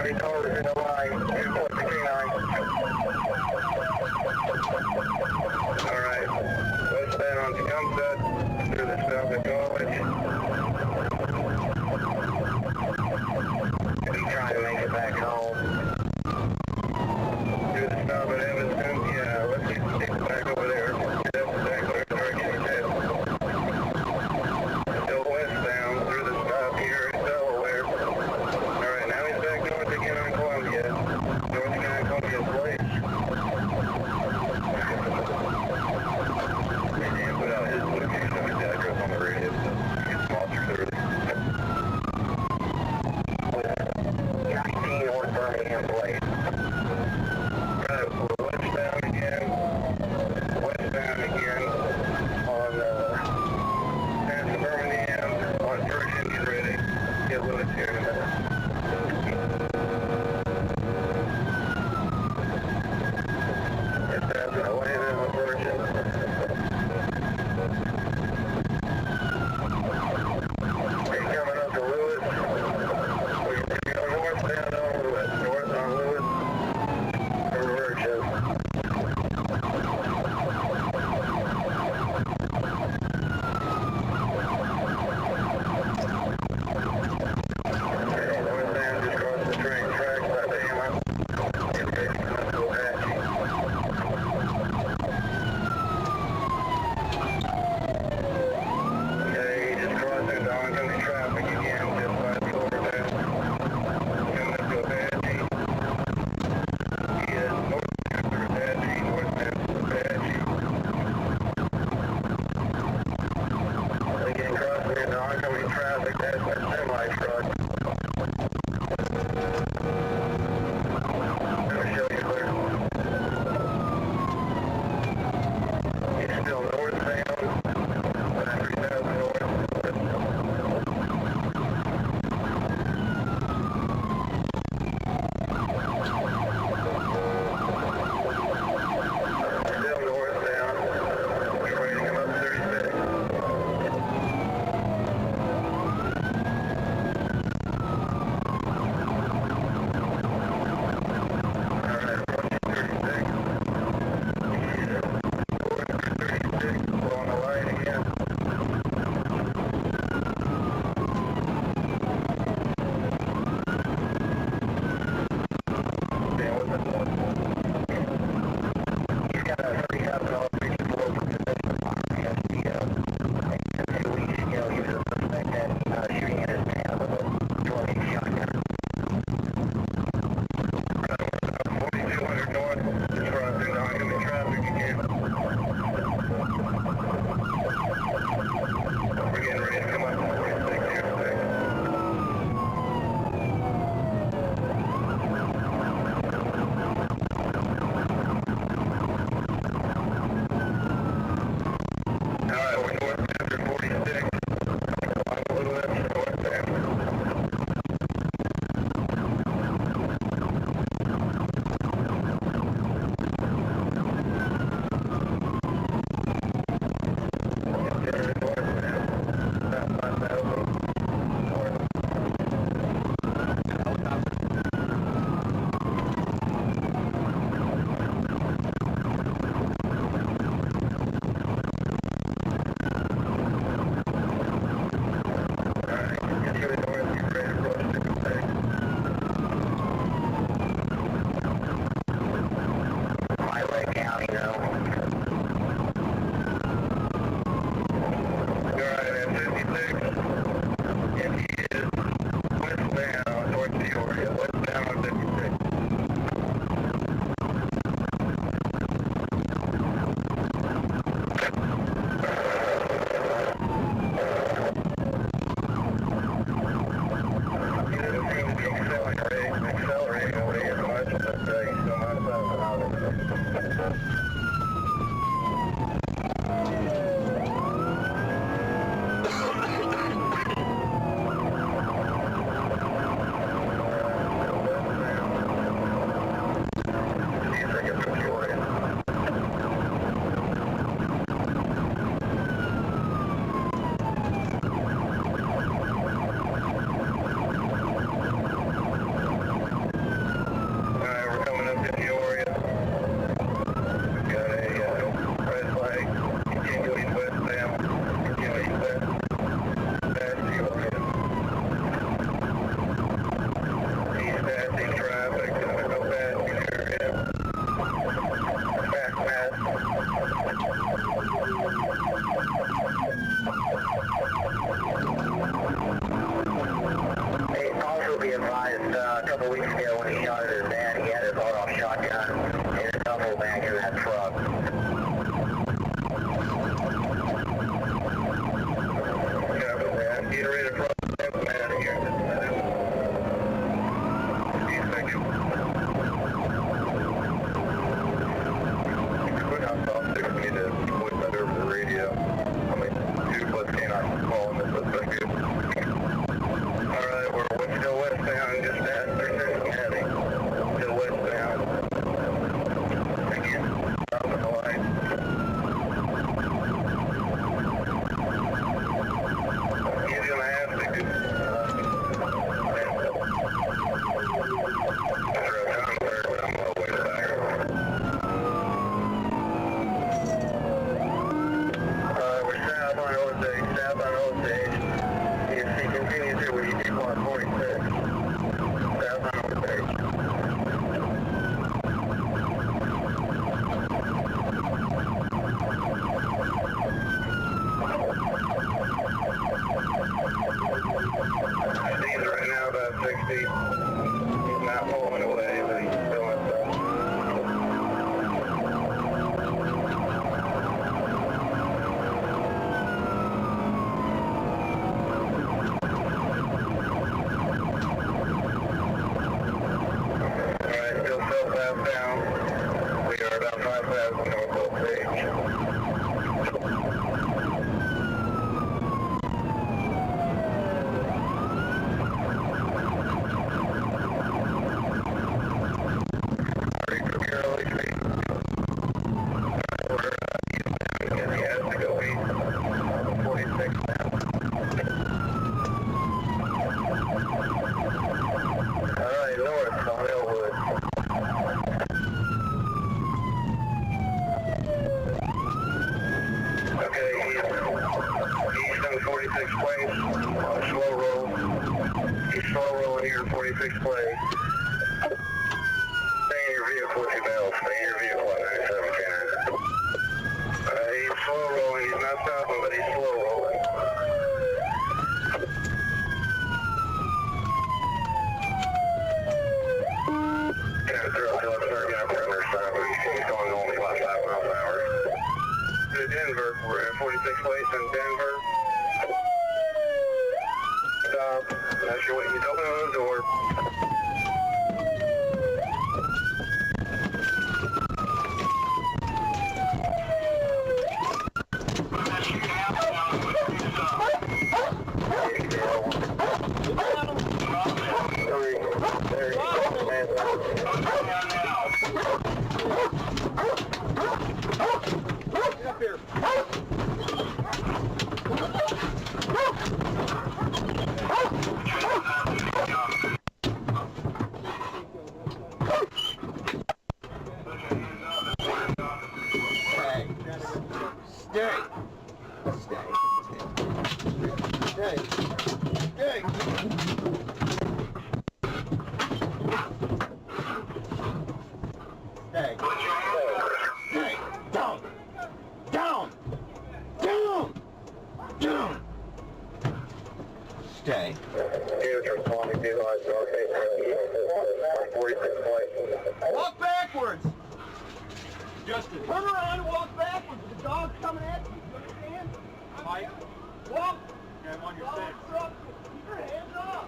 Somebody called us in the line. Report to K9. Alright. Westbound on Tecumseh through the south of College. He's trying to make it back home. Through the south of Evanston. Yeah, let's get back over there. That's exactly the direction he's headed. Still westbound through the south here in Delaware. Alright, now he's back north again on Columbia. North again on Columbia's Lake. And put out his location on his address on the radio so he gets sponsored through it. 19 North Birmingham Blade. Right, we're westbound again on past Birmingham on Virgin. He's ready. Get Lewis here in a minute. It's passing away then with Virgin. He's coming up to Lewis. We're going northbound on Lewis. North on Lewis. still when he shot at his dad. He had his auto shotgun in a double back in that truck. Copy that. Get ready to cross that man here. Thank you. Quick, I'm off 6 me to voice that over the radio. I mean, 2 plus canine calling this suspect. Alright, we're still westbound, just after Cincinnati. Still westbound. Again, stopping the line. He's gonna have to do. I'm third, but I'm low way back. We're south on Osage, south on Osage. If he continues here, we need 146. South on Osage. He's right now about 60. He's not pulling away, but he's still in stuff. Alright, still southbound. We are about 5,000 north Osage. Alright, north on Elwood. Okay, he's done 46 plays. Slow roll. He's slow rolling here, 46 plays. Stay in your vehicle if you bail. Stay in your vehicle at 97 10. He's slow rolling. He's not stopping, but he's slow rolling. He's going only about 5 miles an hour. To Denver, we're at 46 plates in Denver. Stop. That's your way. He's opening the door. Get up here. Stay. Stay. Stay. Stay. Stay. Stay. Down. Down. Down. Down. Stay. Here's responding to the 46 plates. Walk backwards. Justin. Turn around and walk backwards. The dog's coming at you. You understand? Mike. Walk. Yeah, I'm on your six. Keep your hands up.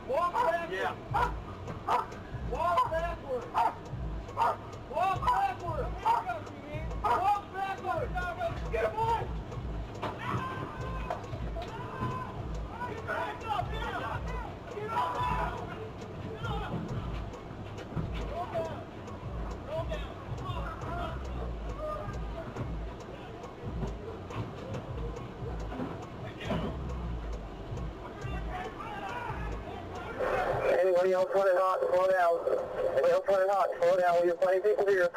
Walk backwards. Yeah. Walk backwards. Walk backwards. Walk backwards. Get him on. Keep your hands up. Get him. Get up. Get up. Roll down. Roll down. Anybody else want it hot, slow down. Anybody else want it hot, slow down. We have plenty of people here.